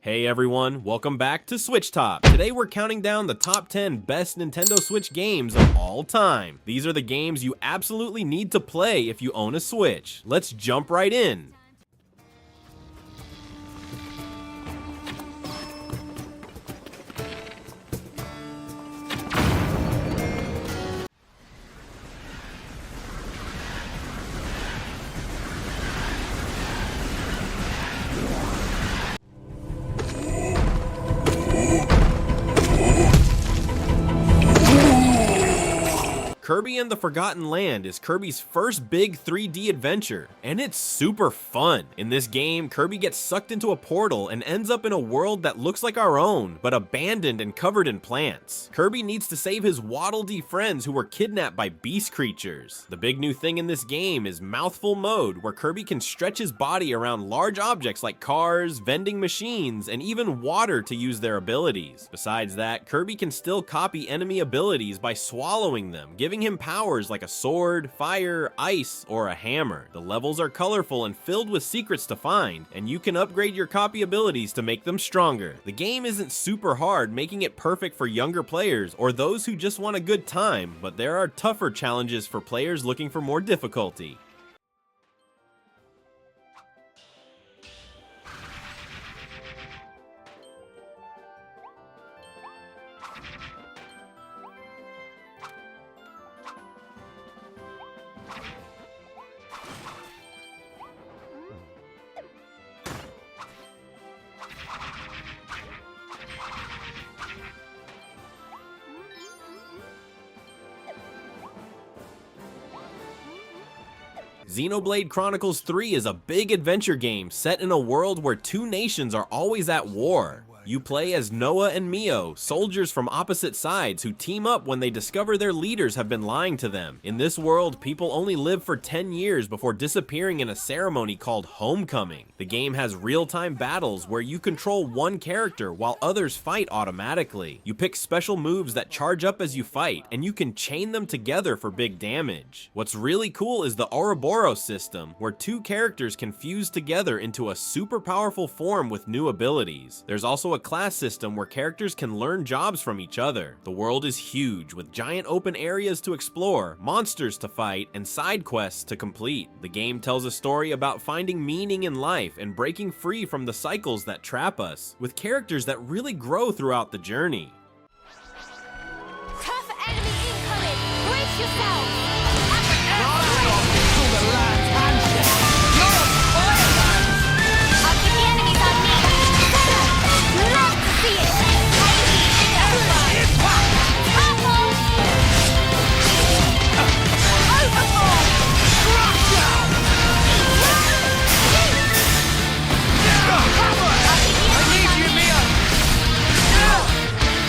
Hey everyone, welcome back to SwitchTop. Today we're counting down the top 10 best Nintendo Switch games of all time. These are the games you absolutely need to play if you own a Switch. Let's jump right in. Kirby and the Forgotten Land is Kirby's first big 3D adventure, and it's super fun. In this game, Kirby gets sucked into a portal and ends up in a world that looks like our own, but abandoned and covered in plants. Kirby needs to save his Waddle Dee friends who were kidnapped by beast creatures. The big new thing in this game is Mouthful Mode, where Kirby can stretch his body around large objects like cars, vending machines, and even water to use their abilities. Besides that, Kirby can still copy enemy abilities by swallowing them, giving him powers like a sword, fire, ice, or a hammer. The levels are colorful and filled with secrets to find, and you can upgrade your copy abilities to make them stronger. The game isn't super hard, making it perfect for younger players or those who just want a good time, but there are tougher challenges for players looking for more difficulty. Xenoblade Chronicles 3 is a big adventure game set in a world where two nations are always at war. You play as Noah and Mio, soldiers from opposite sides who team up when they discover their leaders have been lying to them. In this world, people only live for 10 years before disappearing in a ceremony called Homecoming. The game has real-time battles where you control one character while others fight automatically. You pick special moves that charge up as you fight, and you can chain them together for big damage. What's really cool is the Ouroboros system, where two characters can fuse together into a super powerful form with new abilities. There's also a class system where characters can learn jobs from each other. The world is huge, with giant open areas to explore, monsters to fight, and side quests to complete. The game tells a story about finding meaning in life and breaking free from the cycles that trap us, with characters that really grow throughout the journey. Tough enemy incoming! Brace yourself!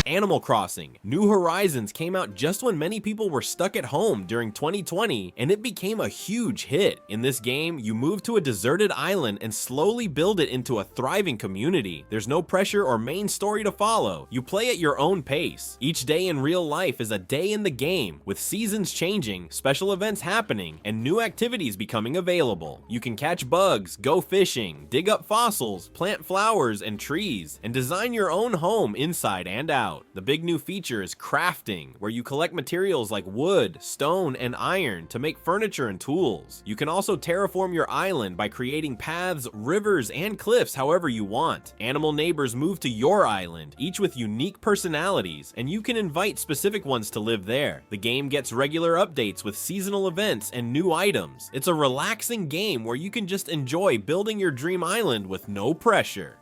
Animal Crossing: New Horizons came out just when many people were stuck at home during 2020, and it became a huge hit. In this game, you move to a deserted island and slowly build it into a thriving community. There's no pressure or main story to follow. You play at your own pace. Each day in real life is a day in the game, with seasons changing, special events happening, and new activities becoming available. You can catch bugs, go fishing, dig up fossils, plant flowers and trees, and design your own home inside and out. The big new feature is crafting, where you collect materials like wood, stone, and iron to make furniture and tools. You can also terraform your island by creating paths, rivers, and cliffs however you want. Animal neighbors move to your island, each with unique personalities, and you can invite specific ones to live there. The game gets regular updates with seasonal events and new items. It's a relaxing game where you can just enjoy building your dream island with no pressure.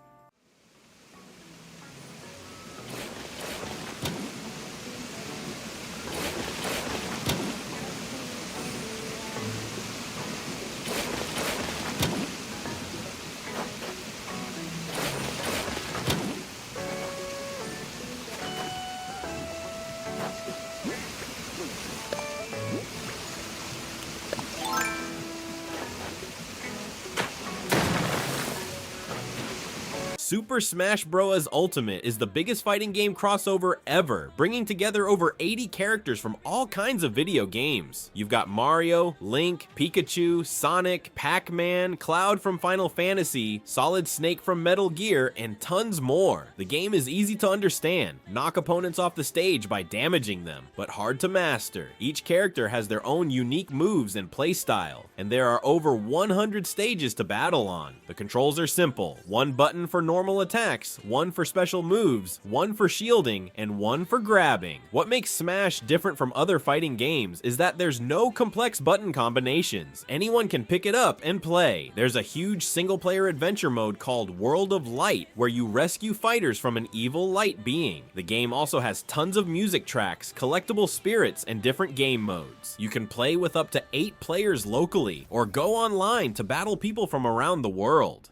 Super Smash Bros. Ultimate is the biggest fighting game crossover ever, bringing together over 80 characters from all kinds of video games. You've got Mario, Link, Pikachu, Sonic, Pac-Man, Cloud from Final Fantasy, Solid Snake from Metal Gear, and tons more. The game is easy to understand, knock opponents off the stage by damaging them, but hard to master. Each character has their own unique moves and playstyle, and there are over 100 stages to battle on. The controls are simple, one button for normal attacks, one for special moves, one for shielding, and one for grabbing. What makes Smash different from other fighting games is that there's no complex button combinations. Anyone can pick it up and play. There's a huge single-player adventure mode called World of Light, where you rescue fighters from an evil light being. The game also has tons of music tracks, collectible spirits, and different game modes. You can play with up to 8 players locally, or go online to battle people from around the world.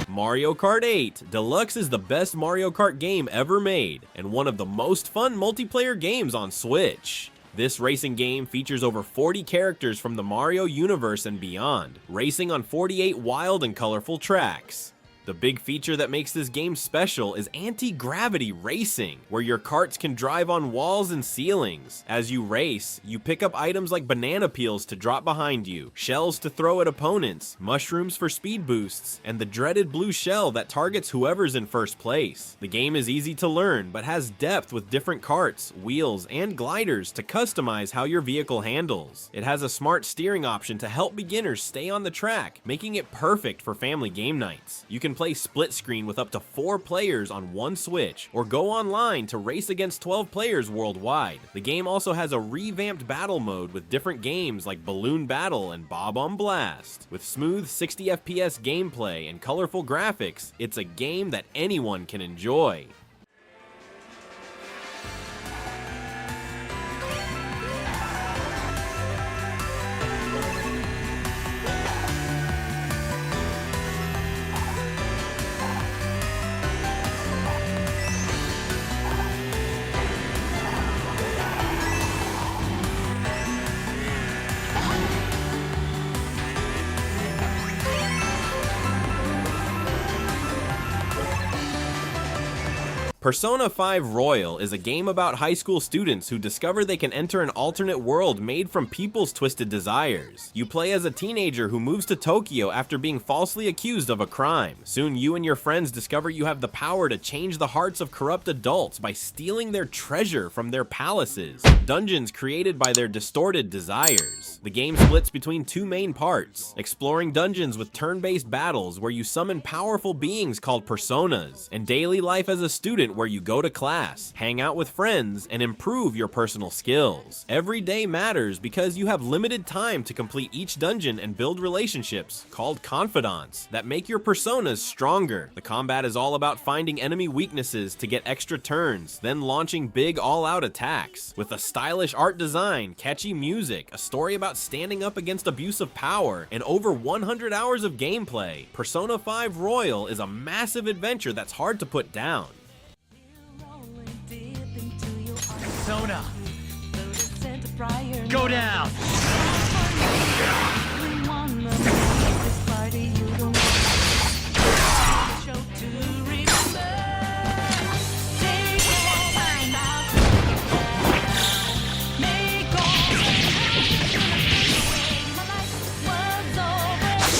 Mario Kart 8 Deluxe is the best Mario Kart game ever made, and one of the most fun multiplayer games on Switch. This racing game features over 40 characters from the Mario universe and beyond, racing on 48 wild and colorful tracks. The big feature that makes this game special is anti-gravity racing, where your karts can drive on walls and ceilings. As you race, you pick up items like banana peels to drop behind you, shells to throw at opponents, mushrooms for speed boosts, and the dreaded blue shell that targets whoever's in first place. The game is easy to learn, but has depth with different karts, wheels, and gliders to customize how your vehicle handles. It has a smart steering option to help beginners stay on the track, making it perfect for family game nights. You can play split screen with up to 4 players on one Switch, or go online to race against 12 players worldwide. The game also has a revamped battle mode with different games like Balloon Battle and Bob on Blast. With smooth 60 FPS gameplay and colorful graphics, it's a game that anyone can enjoy. Persona 5 Royal is a game about high school students who discover they can enter an alternate world made from people's twisted desires. You play as a teenager who moves to Tokyo after being falsely accused of a crime. Soon you and your friends discover you have the power to change the hearts of corrupt adults by stealing their treasure from their palaces, dungeons created by their distorted desires. The game splits between 2 main parts, exploring dungeons with turn-based battles where you summon powerful beings called personas, and daily life as a student where you go to class, hang out with friends, and improve your personal skills. Every day matters because you have limited time to complete each dungeon and build relationships, called confidants, that make your personas stronger. The combat is all about finding enemy weaknesses to get extra turns, then launching big all-out attacks. With a stylish art design, catchy music, a story about standing up against abuse of power, and over 100 hours of gameplay, Persona 5 Royal is a massive adventure that's hard to put down. Persona, go down!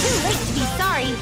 Too late to be sorry.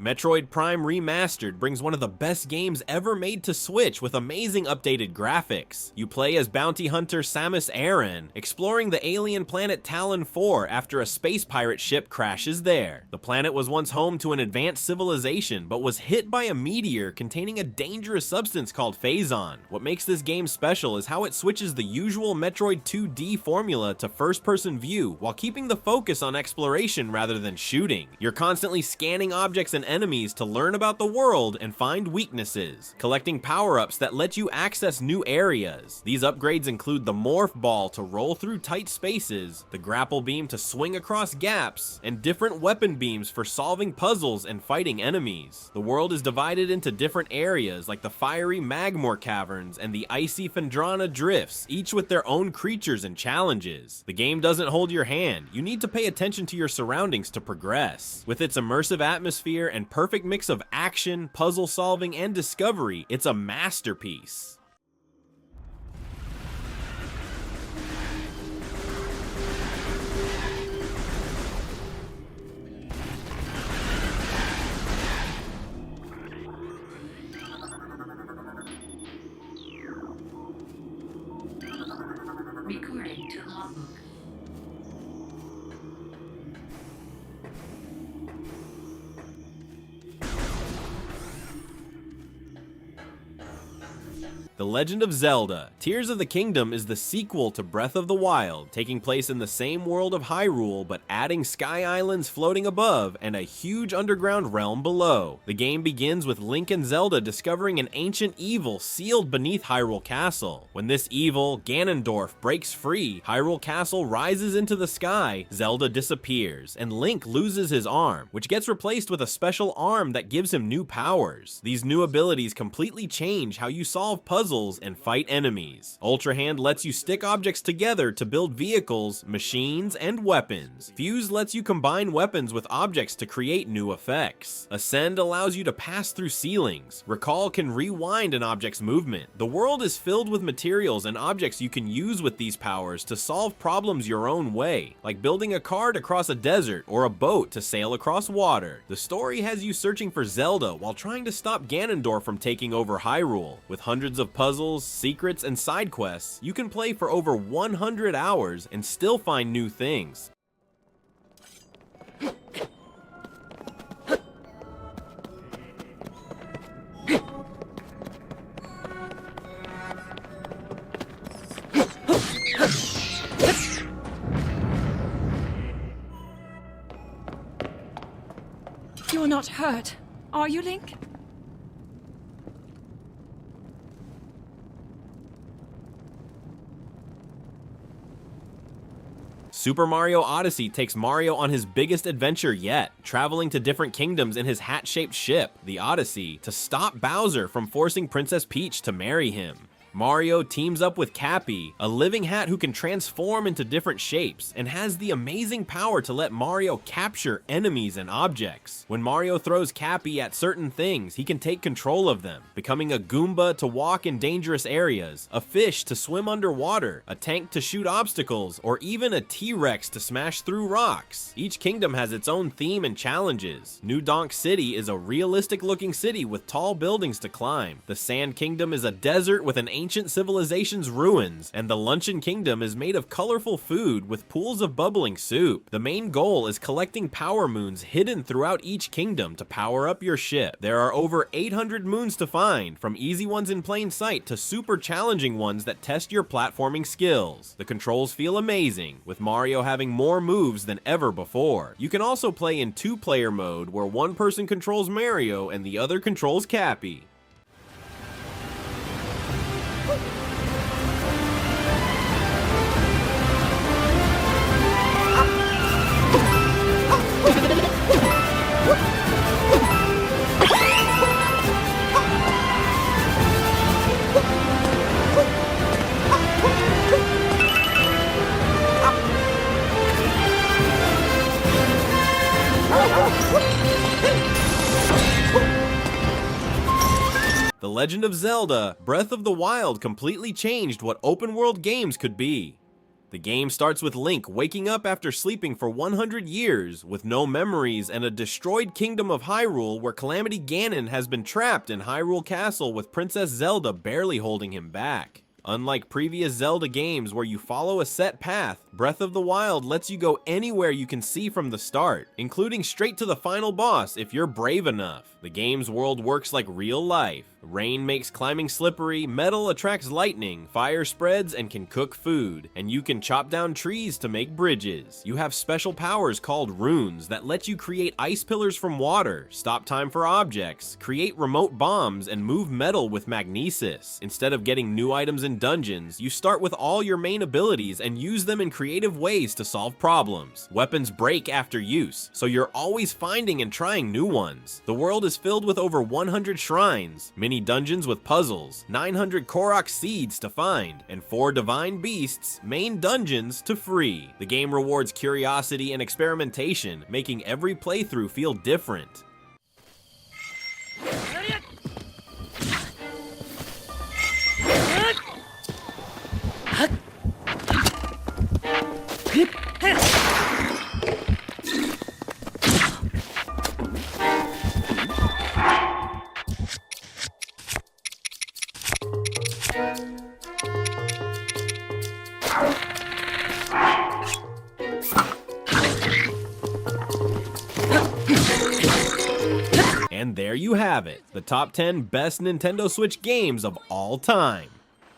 Metroid Prime Remastered brings one of the best games ever made to Switch with amazing updated graphics. You play as bounty hunter Samus Aran, exploring the alien planet Talon 4 after a space pirate ship crashes there. The planet was once home to an advanced civilization, but was hit by a meteor containing a dangerous substance called Phazon. What makes this game special is how it switches the usual Metroid 2D formula to first-person view, while keeping the focus on exploration rather than shooting. You're constantly scanning objects and enemies to learn about the world and find weaknesses, collecting power-ups that let you access new areas. These upgrades include the Morph Ball to roll through tight spaces, the Grapple Beam to swing across gaps, and different weapon beams for solving puzzles and fighting enemies. The world is divided into different areas like the fiery Magmor Caverns and the icy Phendrana Drifts, each with their own creatures and challenges. The game doesn't hold your hand. You need to pay attention to your surroundings to progress. With its immersive atmosphere and perfect mix of action, puzzle solving, and discovery, it's a masterpiece. Recording to logbook. The Legend of Zelda: Tears of the Kingdom is the sequel to Breath of the Wild, taking place in the same world of Hyrule, but adding sky islands floating above and a huge underground realm below. The game begins with Link and Zelda discovering an ancient evil sealed beneath Hyrule Castle. When this evil, Ganondorf, breaks free, Hyrule Castle rises into the sky, Zelda disappears, and Link loses his arm, which gets replaced with a special arm that gives him new powers. These new abilities completely change how you solve puzzles and fight enemies. Ultra Hand lets you stick objects together to build vehicles, machines, and weapons. Fuse lets you combine weapons with objects to create new effects. Ascend allows you to pass through ceilings. Recall can rewind an object's movement. The world is filled with materials and objects you can use with these powers to solve problems your own way, like building a cart across a desert or a boat to sail across water. The story has you searching for Zelda while trying to stop Ganondorf from taking over Hyrule. With hundreds of puzzles, secrets, and side quests, you can play for over 100 hours and still find new things. You're not hurt, are you, Link? Super Mario Odyssey takes Mario on his biggest adventure yet, traveling to different kingdoms in his hat-shaped ship, the Odyssey, to stop Bowser from forcing Princess Peach to marry him. Mario teams up with Cappy, a living hat who can transform into different shapes, and has the amazing power to let Mario capture enemies and objects. When Mario throws Cappy at certain things, he can take control of them, becoming a Goomba to walk in dangerous areas, a fish to swim underwater, a tank to shoot obstacles, or even a T-Rex to smash through rocks. Each kingdom has its own theme and challenges. New Donk City is a realistic-looking city with tall buildings to climb. The Sand Kingdom is a desert with an ancient civilization's ruins, and the Luncheon Kingdom is made of colorful food with pools of bubbling soup. The main goal is collecting power moons hidden throughout each kingdom to power up your ship. There are over 800 moons to find, from easy ones in plain sight to super challenging ones that test your platforming skills. The controls feel amazing, with Mario having more moves than ever before. You can also play in two-player mode, where one person controls Mario and the other controls Cappy. The Legend of Zelda: Breath of the Wild completely changed what open-world games could be. The game starts with Link waking up after sleeping for 100 years, with no memories and a destroyed kingdom of Hyrule where Calamity Ganon has been trapped in Hyrule Castle with Princess Zelda barely holding him back. Unlike previous Zelda games where you follow a set path, Breath of the Wild lets you go anywhere you can see from the start, including straight to the final boss if you're brave enough. The game's world works like real life. Rain makes climbing slippery, metal attracts lightning, fire spreads and can cook food, and you can chop down trees to make bridges. You have special powers called runes that let you create ice pillars from water, stop time for objects, create remote bombs, and move metal with magnesis. Instead of getting new items in dungeons, you start with all your main abilities and use them in creative ways to solve problems. Weapons break after use, so you're always finding and trying new ones. The world is filled with over 100 shrines, mini dungeons with puzzles, 900 Korok seeds to find, and 4 divine beasts, main dungeons to free. The game rewards curiosity and experimentation, making every playthrough feel different. And there you have it, the top 10 best Nintendo Switch games of all time.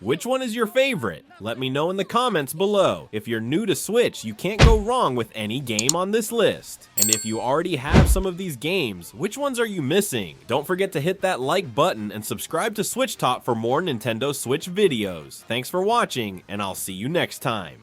Which one is your favorite? Let me know in the comments below. If you're new to Switch, you can't go wrong with any game on this list. And if you already have some of these games, which ones are you missing? Don't forget to hit that like button and subscribe to SwitchTop for more Nintendo Switch videos. Thanks for watching, and I'll see you next time.